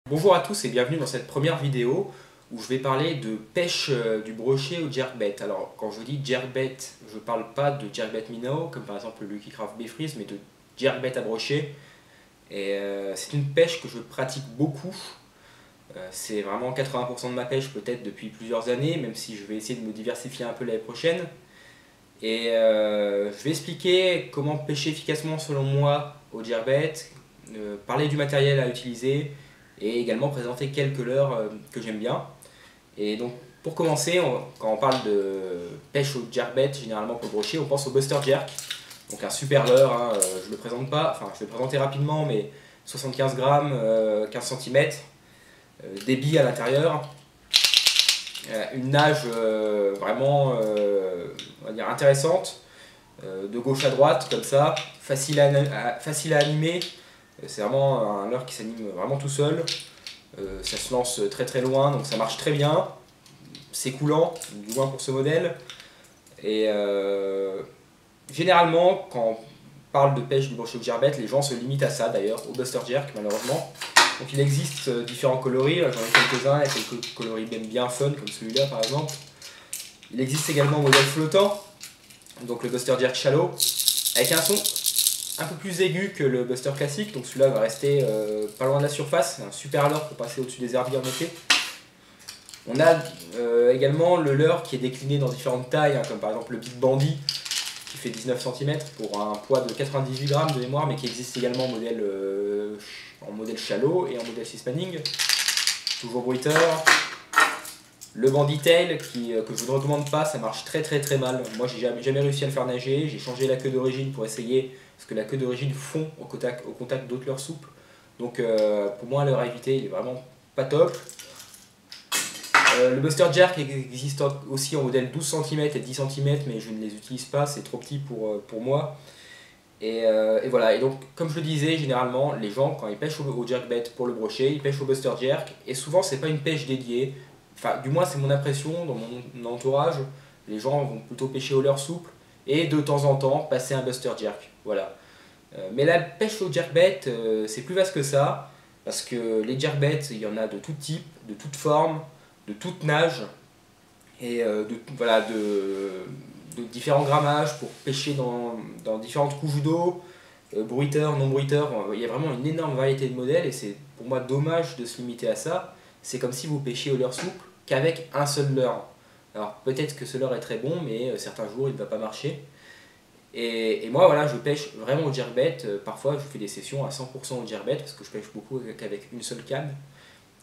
Bonjour à tous et bienvenue dans cette première vidéo où je vais parler de pêche du brochet au jerkbait. Alors quand je dis jerkbait, je ne parle pas de jerkbait minnow comme par exemple le Lucky Craft Bay Freeze, mais de jerkbait à brochet. Et c'est une pêche que je pratique beaucoup. C'est vraiment 80% de ma pêche peut-être depuis plusieurs années, même si je vais essayer de me diversifier un peu l'année prochaine. Et je vais expliquer comment pêcher efficacement selon moi au jerkbait, parler du matériel à utiliser et également présenter quelques leurres que j'aime bien. Et donc pour commencer, quand on parle de pêche au jerkbait, généralement pour le brochet, on pense au Buster Jerk. Donc un super leurre, hein, je le présente pas, enfin je vais le présenter rapidement, mais 75 grammes, 15 cm, débit à l'intérieur, une nage vraiment on va dire intéressante, de gauche à droite comme ça, facile à animer. C'est vraiment un leurre qui s'anime vraiment tout seul. Ça se lance très très loin, donc ça marche très bien. C'est coulant, du moins pour ce modèle. Et généralement, quand on parle de pêche du brochet au jerkbait, les gens se limitent à ça d'ailleurs, au Buster Jerk malheureusement. Donc il existe différents coloris, j'en ai quelques-uns, il y a quelques coloris bien fun comme celui-là par exemple. Il existe également un modèle flottant, donc le Buster Jerk Shallow, avec un son un peu plus aigu que le Buster classique, donc celui-là va rester pas loin de la surface, un super leurre pour passer au-dessus des herbiers en été. On a également le leurre qui est décliné dans différentes tailles, hein, comme par exemple le Big Bandy qui fait 19 cm pour un poids de 98 grammes de mémoire, mais qui existe également en modèle shallow et en modèle six-panning. Toujours bruiteur. Le Bandy Tail que je ne recommande pas, ça marche très mal. Moi j'ai jamais réussi à le faire nager, j'ai changé la queue d'origine pour essayer, parce que la queue d'origine fond au contact d'autres leurres souples. Donc pour moi, leurre à éviter, il est vraiment pas top. Le Buster Jerk existe aussi en modèle 12 cm et 10 cm, mais je ne les utilise pas, c'est trop petit pour moi. Et voilà, et donc comme je le disais, généralement les gens quand ils pêchent au jerkbait pour le brochet, ils pêchent au Buster Jerk, et souvent c'est pas une pêche dédiée, enfin du moins c'est mon impression dans mon entourage, les gens vont plutôt pêcher au leurre souple et de temps en temps passer un Buster Jerk, voilà. Mais la pêche au jerkbait, c'est plus vaste que ça, parce que les jerkbaits, il y en a de tout type, de toute forme, de toute nage, et voilà, de différents grammages pour pêcher dans différentes couches d'eau, bruiteur, non bruiteur. Il y a vraiment une énorme variété de modèles, et c'est pour moi dommage de se limiter à ça. C'est comme si vous pêchiez au leurre souple qu'avec un seul leurre. Alors peut-être que ce leurre est très bon, mais certains jours il ne va pas marcher. Et moi, voilà, je pêche vraiment au jerkbait. Parfois, je fais des sessions à 100% au jerkbait parce que je pêche beaucoup qu'avec une seule canne.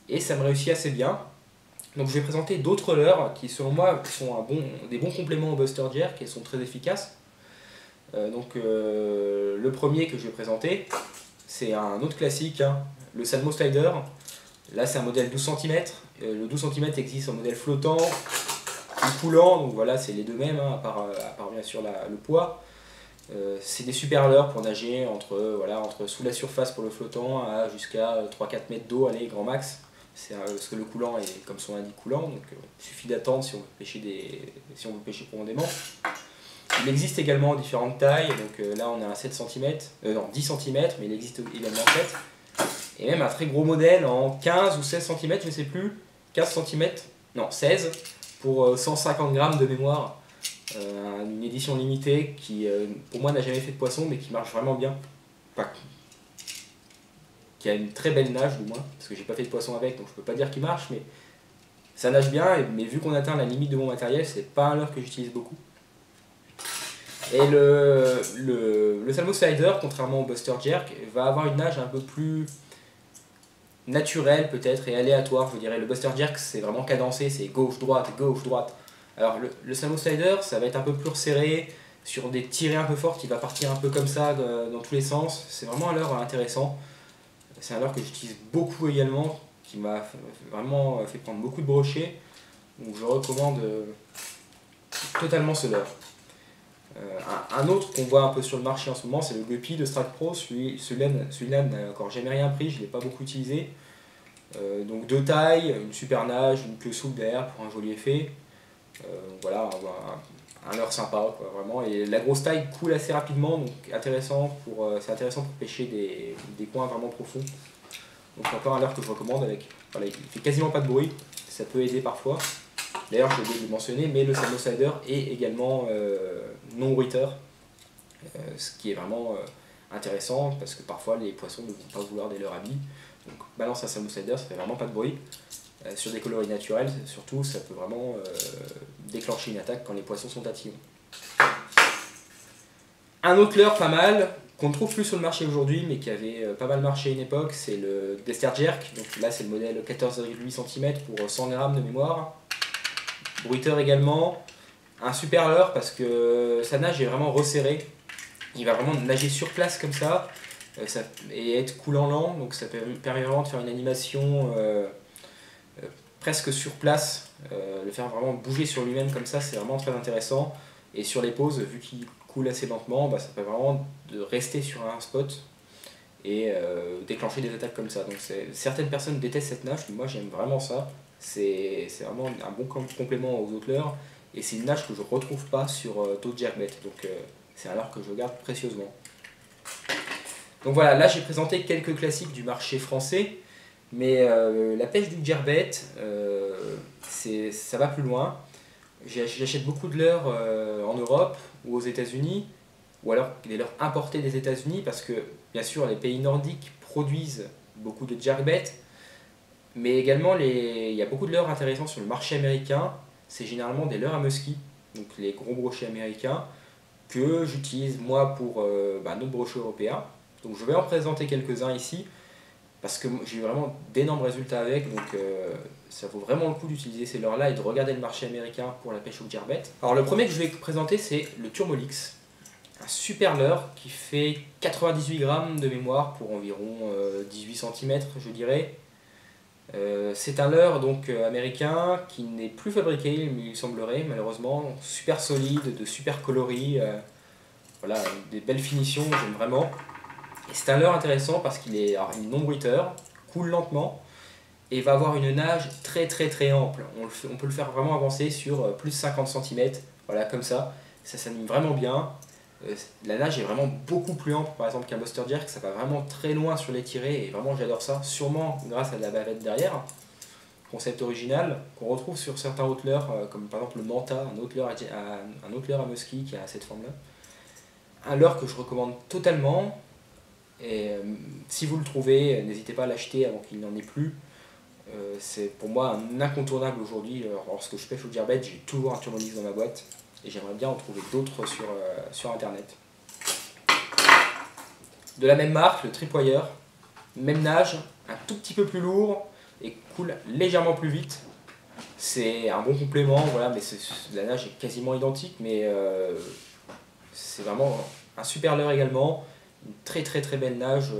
Et ça me réussit assez bien. Donc, je vais présenter d'autres leurres qui, selon moi, sont des bons compléments au Buster Jerk et sont très efficaces. Le premier que je vais présenter, c'est un autre classique, hein, le Salmo Slider. Là, c'est un modèle 12 cm. Le 12 cm existe en modèle flottant ou coulant. Donc, voilà, c'est les deux mêmes, hein, à part bien sûr le poids. C'est des super leurres pour nager entre sous la surface pour le flottant à jusqu'à 3-4 mètres d'eau, allez, grand max. Parce que le coulant est comme son indique coulant, donc il suffit d'attendre si on veut pêcher profondément. Il existe également en différentes tailles, donc là on a un 7 cm, non 10 cm, mais il existe également 7. Et même un très gros modèle en 15 ou 16 cm, je ne sais plus, 15 cm, non 16, pour 150 grammes de mémoire. Une édition limitée qui pour moi n'a jamais fait de poisson mais qui marche vraiment bien, enfin, qui a une très belle nage du moins, parce que j'ai pas fait de poisson avec donc je peux pas dire qu'il marche, mais ça nage bien, mais vu qu'on atteint la limite de mon matériel, c'est pas un leurre que j'utilise beaucoup. Et le Salmo Slider, contrairement au Buster Jerk, va avoir une nage un peu plus naturelle peut-être et aléatoire, je dirais. Le Buster Jerk c'est vraiment cadencé, c'est gauche-droite, gauche-droite. Alors le Salmo Slider, ça va être un peu plus resserré, sur des tirées un peu fortes, il va partir un peu comme ça dans tous les sens. C'est vraiment un leurre intéressant. C'est un leurre que j'utilise beaucoup également, qui m'a vraiment fait prendre beaucoup de brochets. Donc je recommande totalement ce leurre. Un autre qu'on voit un peu sur le marché en ce moment, c'est le Guppy de Strike Pro. Celui-là n'a encore jamais rien pris, je ne l'ai pas beaucoup utilisé. Donc deux tailles, une super nage, une queue souple derrière pour un joli effet. Voilà, un leurre sympa quoi, vraiment. Et la grosse taille coule assez rapidement, donc c'est intéressant pour pêcher des coins vraiment profonds. Donc c'est encore un leurre que je recommande avec. Voilà, il fait quasiment pas de bruit, ça peut aider parfois. D'ailleurs, je l'ai mentionné, mais le Salmon Slider est également non bruiteur, ce qui est vraiment intéressant parce que parfois les poissons ne vont pas vouloir des leurres à billes. Donc balance un Salmon Slider, ça fait vraiment pas de bruit. Sur des coloris naturels, surtout, ça peut vraiment déclencher une attaque quand les poissons sont tatillons. Un autre leurre pas mal, qu'on ne trouve plus sur le marché aujourd'hui, mais qui avait pas mal marché à une époque, c'est le Dester Jerk. Donc là, c'est le modèle 14,8 cm pour 100 grammes de mémoire. Bruiteur également. Un super leurre parce que sa nage est vraiment resserrée. Il va vraiment nager sur place comme ça, et être coulant lent. Donc ça permet vraiment de faire une animation presque sur place. Le faire vraiment bouger sur lui-même comme ça, c'est vraiment très intéressant. Et sur les pauses, vu qu'il coule assez lentement, ça permet vraiment de rester sur un spot et déclencher des attaques comme ça. Donc certaines personnes détestent cette nage, mais moi j'aime vraiment ça. C'est vraiment un bon complément aux autres leurres et c'est une nage que je ne retrouve pas sur d'autres jerkbaits. Donc c'est un leurre que je garde précieusement. Donc voilà, là j'ai présenté quelques classiques du marché français, mais la pêche du jerkbait, ça va plus loin. J'achète beaucoup de leurres en Europe ou aux États-Unis, ou alors des leurres importés des États-Unis, parce que bien sûr les pays nordiques produisent beaucoup de jerkbait, mais également il y a beaucoup de leurres intéressants sur le marché américain. C'est généralement des leurres à musky, donc les gros brochets américains, que j'utilise moi pour notre brochet européen. Donc je vais en présenter quelques-uns ici, parce que j'ai eu vraiment d'énormes résultats avec, donc ça vaut vraiment le coup d'utiliser ces leurres-là et de regarder le marché américain pour la pêche au jerkbait. Alors le premier que je vais présenter, c'est le Turmolix, un super leurre qui fait 98 grammes de mémoire pour environ 18 cm, je dirais. C'est un leurre donc américain qui n'est plus fabriqué, il semblerait, malheureusement, super solide, de super coloris, voilà, des belles finitions, j'aime vraiment. C'est un leurre intéressant parce qu'il est non bruiteur, coule lentement et va avoir une nage très ample. On peut le faire vraiment avancer sur plus de 50 cm, voilà, comme ça s'anime vraiment bien. La nage est vraiment beaucoup plus ample par exemple qu'un Buster Jerk, ça va vraiment très loin sur les tirées et vraiment j'adore ça, sûrement grâce à la bavette derrière. Concept original qu'on retrouve sur certains autres leurres, comme par exemple le Manta, un autre leurre à musky qui a cette forme là. Un leurre que je recommande totalement. Et si vous le trouvez, n'hésitez pas à l'acheter avant qu'il n'en ait plus. C'est pour moi un incontournable aujourd'hui. Lorsque je pêche au jerkbait, j'ai toujours un Turmolix dans ma boîte et j'aimerais bien en trouver d'autres sur internet. De la même marque, le Tripwire, même nage, un tout petit peu plus lourd et coule légèrement plus vite. C'est un bon complément, voilà, mais la nage est quasiment identique, mais c'est vraiment un super leurre également. Une très belle nage,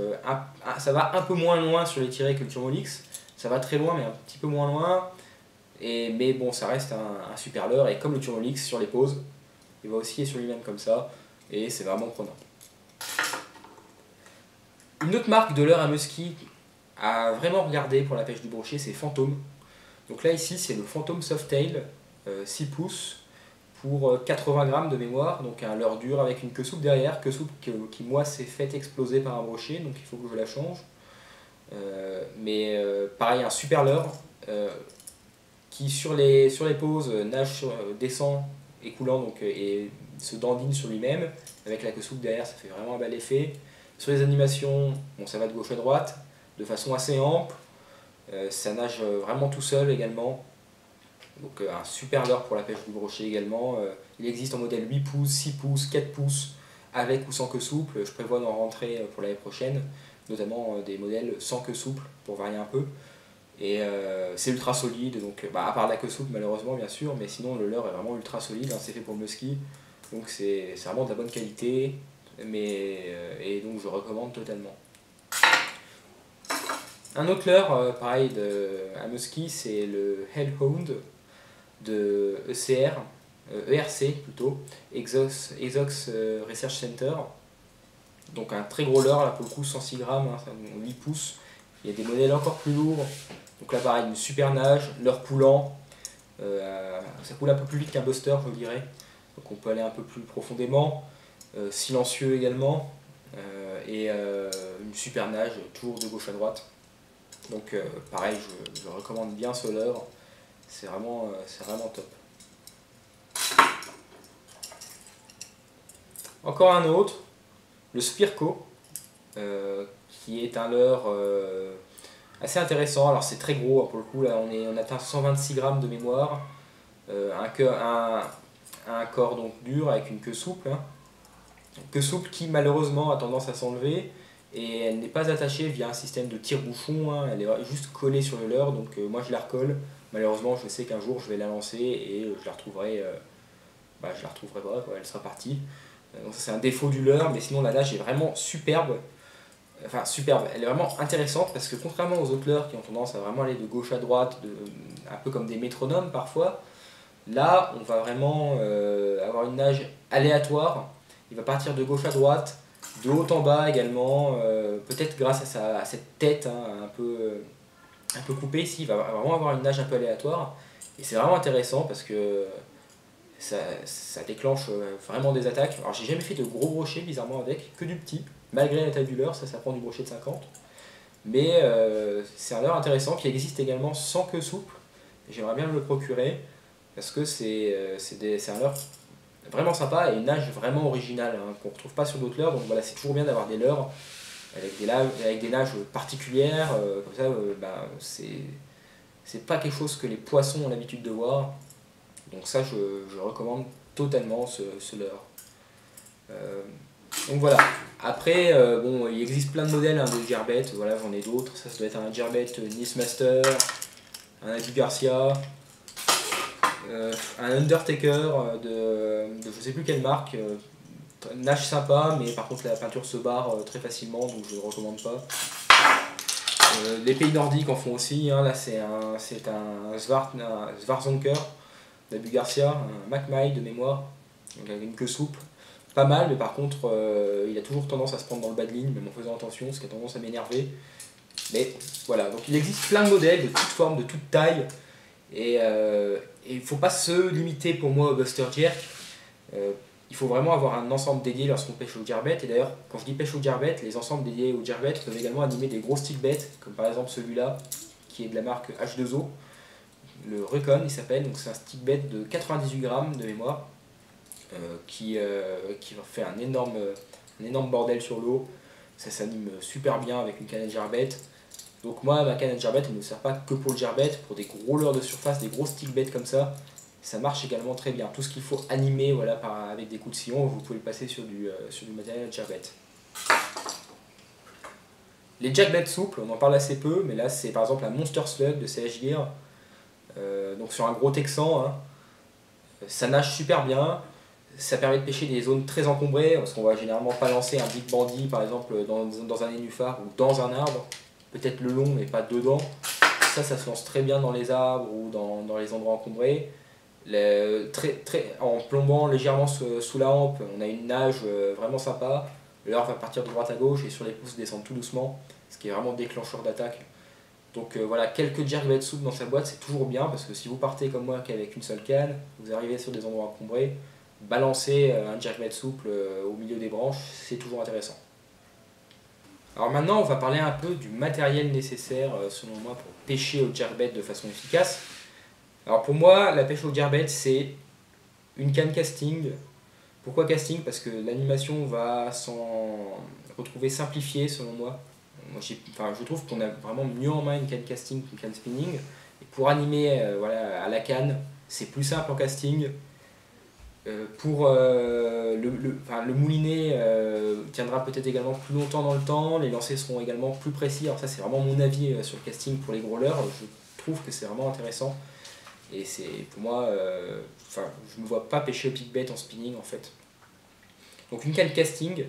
ça va un peu moins loin sur les tirées que le Turmolix, ça va très loin mais un petit peu moins loin, mais bon ça reste un super leurre et comme le Turmolix sur les pauses, il va osciller sur lui-même comme ça et c'est vraiment prenant. Une autre marque de leurre à musky à vraiment regarder pour la pêche du brochet, c'est Phantom. Donc là ici c'est le Phantom Softail 6 pouces pour 80 grammes de mémoire, donc un leurre dur avec une queue souple derrière, queue souple qui moi s'est fait exploser par un brochet, donc il faut que je la change. Pareil, un super leurre qui sur les pauses nage, descend écoulant donc, et se dandine sur lui-même, avec la queue souple derrière, ça fait vraiment un bel effet. Sur les animations, bon, ça va de gauche à droite, de façon assez ample, ça nage vraiment tout seul également. Donc un super leurre pour la pêche du brochet également. Il existe en modèle 8 pouces, 6 pouces, 4 pouces, avec ou sans queue souple. Je prévois d'en rentrer pour l'année prochaine, notamment des modèles sans queue souple pour varier un peu. Et c'est ultra solide, donc à part la queue souple malheureusement bien sûr, mais sinon le leurre est vraiment ultra solide, hein, c'est fait pour le musky. Donc c'est vraiment de la bonne qualité, et donc je recommande totalement. Un autre leurre, pareil, à musky, c'est le Hellhound de ERC plutôt, Exox Research Center. Donc un très gros leurre, là pour le coup 106 grammes, hein, 8 pouces. Il y a des modèles encore plus lourds. Donc là pareil, une super nage, leurre coulant. Ça coule un peu plus vite qu'un Buster, je dirais. Donc on peut aller un peu plus profondément. Silencieux également. Et une super nage, toujours de gauche à droite. Donc pareil, je recommande bien ce leurre, c'est vraiment top. Encore un autre, le Spirco, qui est un leurre assez intéressant. Alors c'est très gros, pour le coup, là on atteint 126 grammes de mémoire, un corps donc dur avec une queue souple, hein. Queue souple qui malheureusement a tendance à s'enlever, et elle n'est pas attachée via un système de tire-bouchon, hein. Elle est juste collée sur le leurre, donc moi je la recolle. Malheureusement je sais qu'un jour je vais la lancer et je la retrouverai, je la retrouverai pas, quoi, elle sera partie. Donc ça c'est un défaut du leurre, mais sinon la nage est vraiment superbe. Enfin superbe, elle est vraiment intéressante parce que contrairement aux autres leurres qui ont tendance à vraiment aller de gauche à droite, un peu comme des métronomes parfois, là on va vraiment avoir une nage aléatoire. Il va partir de gauche à droite, de haut en bas également, peut-être grâce à cette tête, hein, un peu coupée ici, il va vraiment avoir une nage un peu aléatoire. Et c'est vraiment intéressant parce que ça déclenche vraiment des attaques. Alors j'ai jamais fait de gros brochets bizarrement avec, que du petit, malgré la taille du leurre, ça prend du brochet de 50. Mais c'est un leurre intéressant qui existe également sans queue souple. J'aimerais bien me le procurer parce que c'est un leurre vraiment sympa et une nage vraiment originale, hein, qu'on ne retrouve pas sur d'autres leurres. Donc voilà, c'est toujours bien d'avoir des leurres avec des nages particulières, comme ça c'est pas quelque chose que les poissons ont l'habitude de voir. Donc ça je recommande totalement ce leurre. Donc voilà. Après, bon, il existe plein de modèles, hein, de gerbet, voilà, j'en ai d'autres. Ça doit être un gerbet Nice Master, un Adu Garcia, un Undertaker de je sais plus quelle marque. Nage sympa, mais par contre la peinture se barre très facilement, donc je ne le recommande pas. Les pays nordiques en font aussi, hein. Là c'est un Schwarzonker d'Abu Garcia, un Macmail de mémoire, donc avec une queue souple. Pas mal, mais par contre il a toujours tendance à se prendre dans le bas de ligne, même en faisant attention, ce qui a tendance à m'énerver. Mais voilà, donc il existe plein de modèles de toutes formes, de toutes tailles, et il ne faut pas se limiter pour moi au Buster Jerk. Il faut vraiment avoir un ensemble dédié lorsqu'on pêche au gerbet. Et d'ailleurs, quand je dis pêche au gerbet, les ensembles dédiés au gerbet peuvent également animer des gros stickbait, comme par exemple celui-là, qui est de la marque H2O. Le Recon, il s'appelle, donc c'est un stickbait de 98 grammes de mémoire, qui fait un énorme bordel sur l'eau. Ça s'anime super bien avec une canette gerbet. Donc moi, ma canette gerbet, elle ne sert pas que pour le gerbet, pour des gros leurres de surface, des gros stickbait comme ça marche également très bien. Tout ce qu'il faut animer, voilà, avec des coups de sillon, vous pouvez le passer sur du matériel gerbet. Les jackbait souples, on en parle assez peu, mais là c'est par exemple la Monster Slug de CH Gear, donc sur un gros texan, hein. Ça nage super bien, ça permet de pêcher des zones très encombrées, parce qu'on va généralement pas lancer un big bandit par exemple dans un nénuphar ou dans un arbre, peut-être le long mais pas dedans. Ça se lance très bien dans les arbres ou dans les endroits encombrés. En plombant légèrement sous la hampe, on a une nage vraiment sympa. Le leurre va partir de droite à gauche et sur les pouces descendre tout doucement, ce qui est vraiment déclencheur d'attaque. Donc voilà, quelques jerkbait souples dans sa boîte, c'est toujours bien, parce que si vous partez comme moi qu'avec une seule canne, vous arrivez sur des endroits encombrés, balancer un jerkbait souple au milieu des branches, c'est toujours intéressant. Alors maintenant, on va parler un peu du matériel nécessaire, selon moi, pour pêcher au jerkbait de façon efficace. Alors pour moi, la pêche au gerbet, c'est une canne casting. Pourquoi casting? Parce que l'animation va s'en retrouver simplifiée selon moi. Je trouve qu'on a vraiment mieux en main une canne casting qu'une canne spinning. Et pour animer voilà, à la canne, c'est plus simple en casting. Pour le moulinet tiendra peut-être également plus longtemps dans le temps, les lancers seront également plus précis. Alors ça c'est vraiment mon avis sur le casting pour les gros leurres, je trouve que c'est vraiment intéressant. Et c'est pour moi, je ne me vois pas pêcher au pic-bait en spinning en fait. Donc une canne casting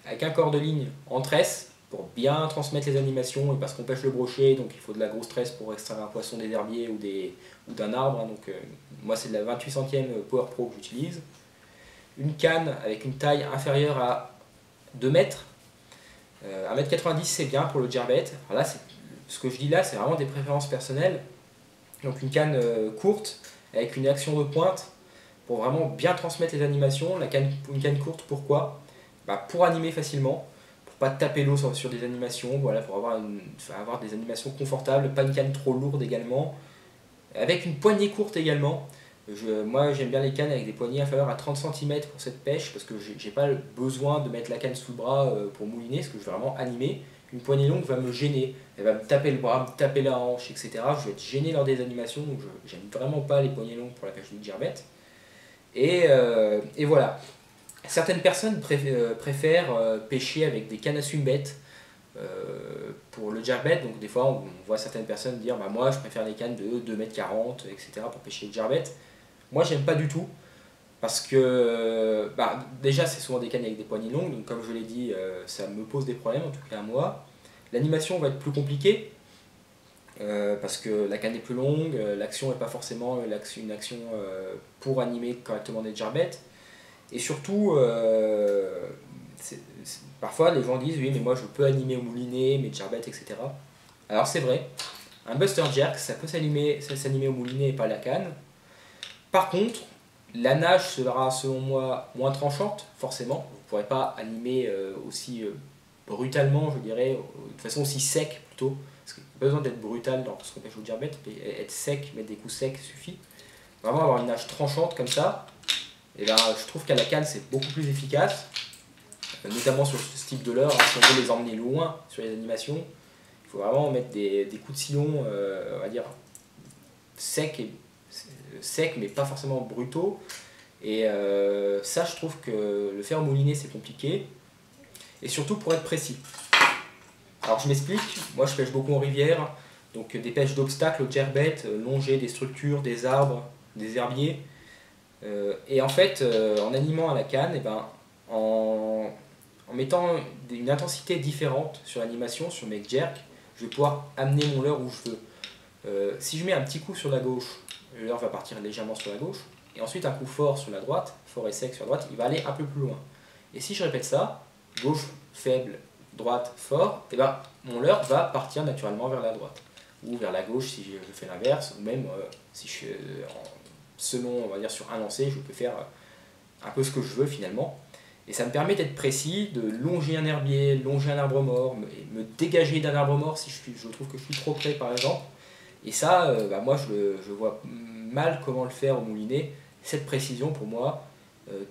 avec un corps de ligne en tresse pour bien transmettre les animations, et parce qu'on pêche le brochet, donc il faut de la grosse tresse pour extraire un poisson des herbiers ou d'un arbre, hein. Donc moi c'est de la 28 centième Power Pro que j'utilise. Une canne avec une taille inférieure à 2 mètres. 1,90 m c'est bien pour le gerbet. Alors là, ce que je dis là, c'est vraiment des préférences personnelles. Donc une canne courte avec une action de pointe pour vraiment bien transmettre les animations. Une canne courte, pourquoi? Pour animer facilement, pour pas taper l'eau sur des animations, voilà, pour avoir des animations confortables, pas une canne trop lourde également, avec une poignée courte également. Moi j'aime bien les cannes avec des poignées inférieures à 30 cm pour cette pêche, parce que j'ai pas besoin de mettre la canne sous le bras pour mouliner, parce que je vais vraiment animer. Une poignée longue va me gêner, elle va me taper le bras, me taper la hanche, etc. Je vais être gêné lors des animations, donc j'aime vraiment pas les poignées longues pour la pêche du gerbet. Et voilà. Certaines personnes préfèrent pêcher avec des cannes à swim-bait pour le gerbet. Donc des fois on voit certaines personnes dire bah, moi je préfère des cannes de 2,40 m, etc. pour pêcher le gerbet. Moi j'aime pas du tout parce que bah, déjà c'est souvent des cannes avec des poignées longues, donc comme je l'ai dit ça me pose des problèmes, en tout cas à moi. L'animation va être plus compliquée parce que la canne est plus longue, l'action n'est pas forcément une action pour animer correctement des gerbets. Et surtout, parfois les gens disent oui mais moi je peux animer au moulinet, mes gerbets, etc. Alors c'est vrai, un buster jerk ça peut s'animer au moulinet et pas à la canne. Par contre, la nage sera selon moi moins tranchante, forcément. Vous ne pourrez pas animer aussi brutalement, je dirais, de façon aussi sec plutôt. Parce qu'il n'y a pas besoin d'être brutal dans ce qu'on pêche au gerbet, être sec, mettre des coups secs suffit. Vraiment avoir une nage tranchante comme ça, et ben, je trouve qu'à la canne c'est beaucoup plus efficace, notamment sur ce type de leurre. Si on veut les emmener loin sur les animations, il faut vraiment mettre des coups de sillon, on va dire, secs mais pas forcément brutaux. Et ça, je trouve que le faire mouliner c'est compliqué, et surtout pour être précis. Alors je m'explique, moi je pêche beaucoup en rivière, donc des pêches d'obstacles au gerbet, longer des structures, des arbres, des herbiers. Et en fait, en animant à la canne, et ben, en mettant une intensité différente sur l'animation, sur mes jerks, je vais pouvoir amener mon leurre où je veux. Si je mets un petit coup sur la gauche, le leurre va partir légèrement sur la gauche, et ensuite un coup fort sur la droite, fort et sec sur la droite, il va aller un peu plus loin. Et si je répète ça, gauche faible, droite fort, et ben, mon leurre va partir naturellement vers la droite. Ou vers la gauche si je fais l'inverse, ou même si je suis selon, on va dire, sur un lancer, je peux faire un peu ce que je veux finalement. Et ça me permet d'être précis, de longer un herbier, longer un arbre mort, me dégager d'un arbre mort si je trouve que je suis trop près par exemple. Et ça, bah, moi je vois mal comment le faire au moulinet. Cette précision pour moi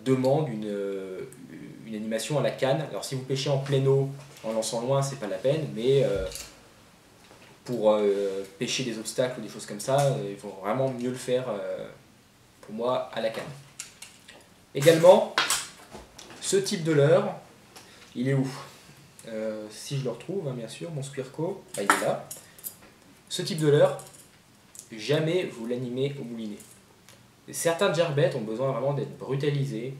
demande une animation à la canne. Alors si vous pêchez en pleine eau, en lançant loin, c'est pas la peine, mais pour pêcher des obstacles ou des choses comme ça, il faut vraiment mieux le faire pour moi à la canne. Également, ce type de leurre, il est où si je le retrouve, hein, bien sûr, mon Squirco, bah, il est là. Ce type de leurre, jamais vous l'animez au moulinet. Et certains gerbets ont besoin vraiment d'être brutalisés.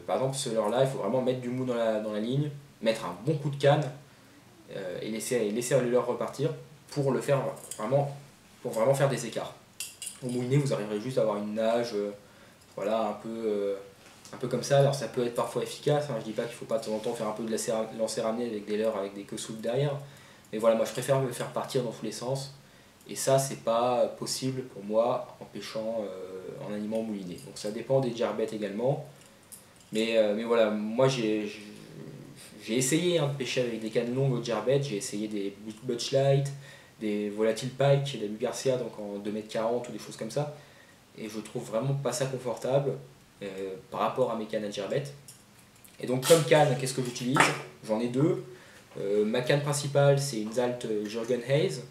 Par exemple, ce leurre-là, il faut vraiment mettre du mou dans la ligne, mettre un bon coup de canne et laisser le leurre repartir pour vraiment faire des écarts. Au moulinet, vous arriverez juste à avoir une nage voilà, un peu comme ça. Alors ça peut être parfois efficace, hein. Je dis pas qu'il ne faut pas de temps en temps faire un peu de lancer ramener avec des leurres avec des queues souples derrière, mais voilà, moi je préfère me faire partir dans tous les sens, et ça c'est pas possible pour moi en pêchant en animant mouliné. Donc ça dépend des gerbets également, mais voilà, moi j'ai essayé de pêcher avec des cannes longues au gerbet, j'ai essayé des Butchlight, des Volatile Pike, des Garcia, donc en 2,40 m ou des choses comme ça, et je trouve vraiment pas ça confortable par rapport à mes cannes à gerbet. Et donc comme canne, qu'est-ce que j'utilise? J'en ai deux. Ma canne principale c'est une Zalt Jürgen Hayes.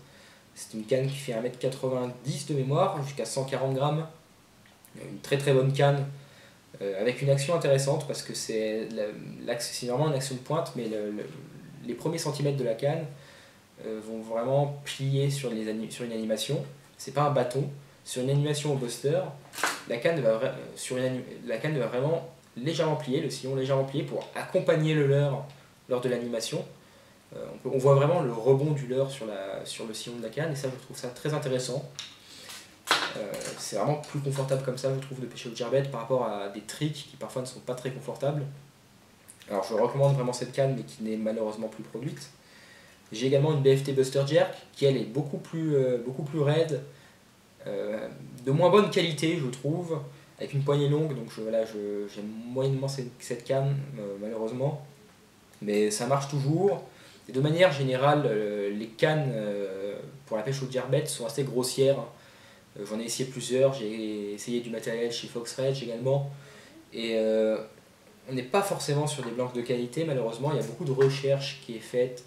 C'est une canne qui fait 1,90 m de mémoire, jusqu'à 140 grammes. Une très très bonne canne, avec une action intéressante parce que c'est vraiment une action de pointe, mais les premiers centimètres de la canne vont vraiment plier sur une animation. C'est pas un bâton. Sur une animation au buster, la canne va vraiment légèrement plier, le sillon légèrement plié pour accompagner le leurre lors de l'animation. On voit vraiment le rebond du leurre sur le sillon de la canne, et ça je trouve ça très intéressant. C'est vraiment plus confortable comme ça, je trouve, de pêcher au gerbet par rapport à des tricks qui parfois ne sont pas très confortables. Alors je recommande vraiment cette canne, mais qui n'est malheureusement plus produite. J'ai également une BFT Buster Jerk qui elle est beaucoup plus raide, de moins bonne qualité je trouve, avec une poignée longue, donc j'aime moyennement cette canne malheureusement. mais ça marche toujours. Et de manière générale, les cannes pour la pêche au diarbet sont assez grossières. J'en ai essayé plusieurs, j'ai essayé du matériel chez Fox Rage également. Et on n'est pas forcément sur des blancs de qualité, malheureusement. Il y a beaucoup de recherche qui est faite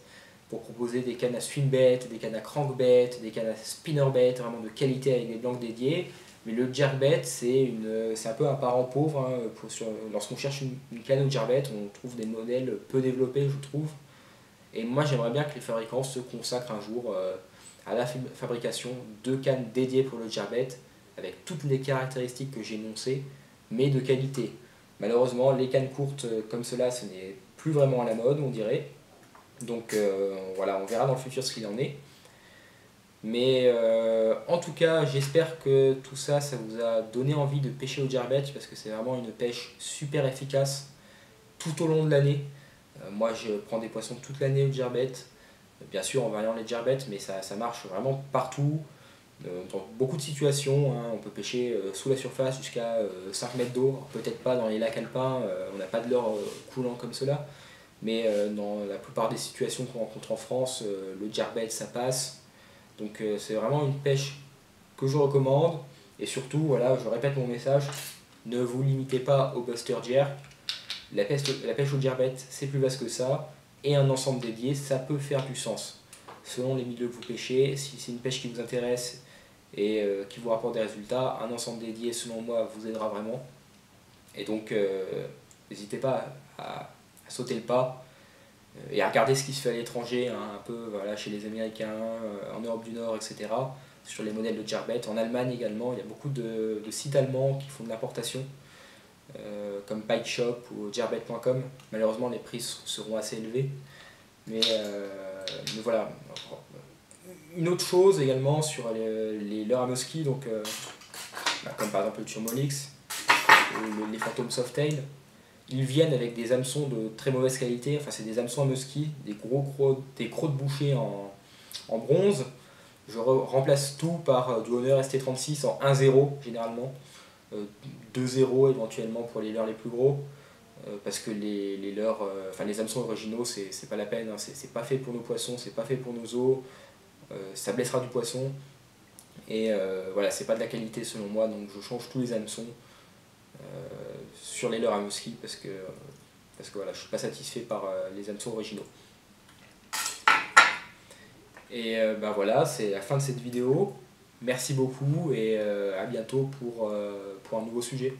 pour proposer des cannes à swinbait, des cannes à crankbait, des cannes à spinnerbait, vraiment de qualité avec des blancs dédiés. Mais le diarbet, c'est un peu un parent pauvre. Hein, lorsqu'on cherche une canne au diarbet, on trouve des modèles peu développés, je trouve. Et moi, j'aimerais bien que les fabricants se consacrent un jour à la fabrication de cannes dédiées pour le diarbet, avec toutes les caractéristiques que j'ai énoncées, mais de qualité. Malheureusement, les cannes courtes comme cela, ce n'est plus vraiment à la mode, on dirait. Donc voilà, on verra dans le futur ce qu'il en est. Mais en tout cas, j'espère que tout ça, ça vous a donné envie de pêcher au diarbet, parce que c'est vraiment une pêche super efficace tout au long de l'année. Moi, je prends des poissons toute l'année au diarbet, bien sûr en variant les diarbets, mais ça marche vraiment partout, dans beaucoup de situations. Hein. On peut pêcher sous la surface jusqu'à 5 mètres d'eau, peut-être pas dans les lacs alpins, on n'a pas de leurre coulant comme cela, mais dans la plupart des situations qu'on rencontre en France, le diarbet ça passe. Donc c'est vraiment une pêche que je recommande, et surtout, voilà, je répète mon message, ne vous limitez pas au buster jerk. La pêche au diarbet, c'est plus vaste que ça, et un ensemble dédié, ça peut faire du sens. Selon les milieux que vous pêchez, si c'est une pêche qui vous intéresse et qui vous rapporte des résultats, un ensemble dédié, selon moi, vous aidera vraiment. Et donc, n'hésitez pas à sauter le pas et à regarder ce qui se fait à l'étranger, hein, un peu voilà, chez les Américains, en Europe du Nord, etc., sur les modèles de diarbet. En Allemagne également, il y a beaucoup de sites allemands qui font de l'importation. Comme Pike Shop ou diarbet.com. Malheureusement, les prix seront assez élevés. Mais voilà. Une autre chose également sur les leurres à musky, donc, comme par exemple le Turmolix ou les Phantom Softail, ils viennent avec des hameçons de très mauvaise qualité. Enfin, c'est des hameçons à musky, des crocs de boucher en bronze. Je remplace tout par du Honor ST36 en 1-0 généralement. 2-0 éventuellement pour les leurres les plus gros, parce que les leurres, les hameçons originaux, c'est pas la peine, hein, c'est pas fait pour nos poissons, c'est pas fait pour nos eaux, ça blessera du poisson, et voilà, c'est pas de la qualité selon moi, donc je change tous les hameçons sur les leurres à musky, parce que voilà, je suis pas satisfait par les hameçons originaux. Et voilà, c'est la fin de cette vidéo. Merci beaucoup et à bientôt pour un nouveau sujet.